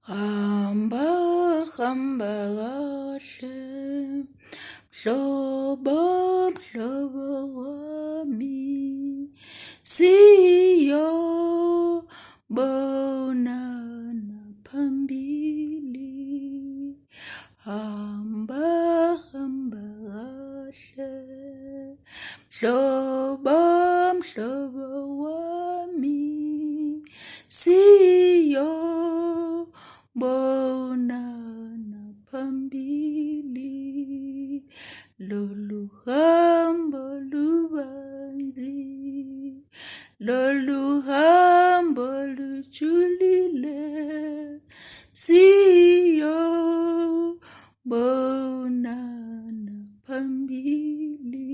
Hamba hamba kahle mhlobo mhlobo wami siyobonana phambili hamba hamba kahle mhlobo mhlobo wami siyobonana phambili lolu hambo lubanzi lolu hambo lujulile siyobonana phambili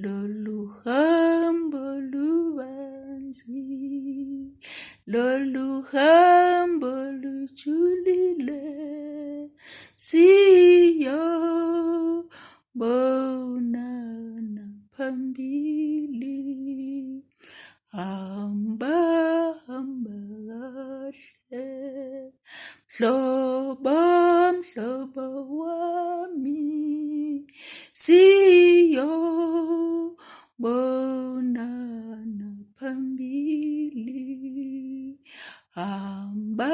lolu hambo lubanzi lolu hambo lujulile siyobonana phambili hamba hamba kahle mhlobo mhlobo wami siyobonana phambili hamba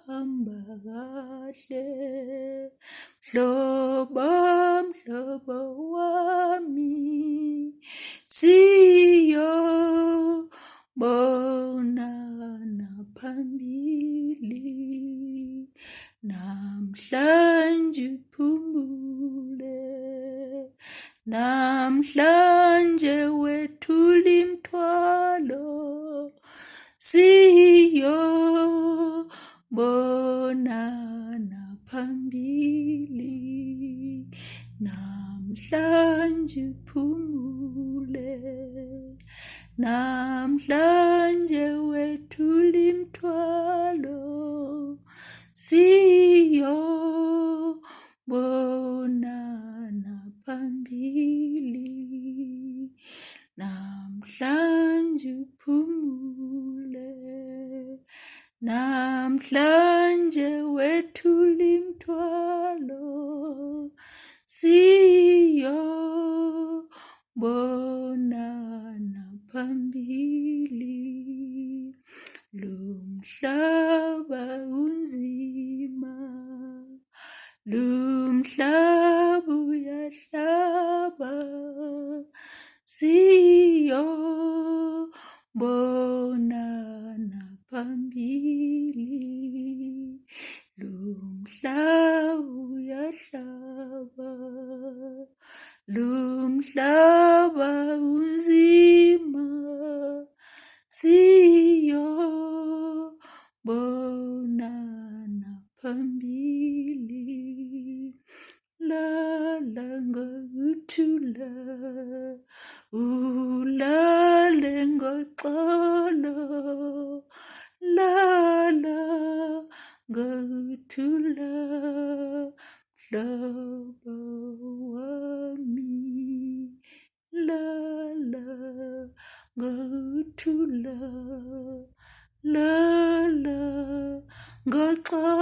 hamba kahle mhlobo mhlobo wami siyobonana phambili namhlanje uphumule namhlanje wethula imithwalo siyobonana phambili namhlanje uphumule namhlanje wethula imithwalo siyobonana phambili namhlanje uphumule namhlanje wethula imithwalo siyobonana phambili lumhlaba unzima lumhlaba uyahlaba siyobonana phambili lumhlaba uyahlaba lumhlaba unzima siyobonana phambili lala ngokuthula ulale ngoxolo lala ngokuthula mhlobo wami lala ngokuthula lala ngoxolo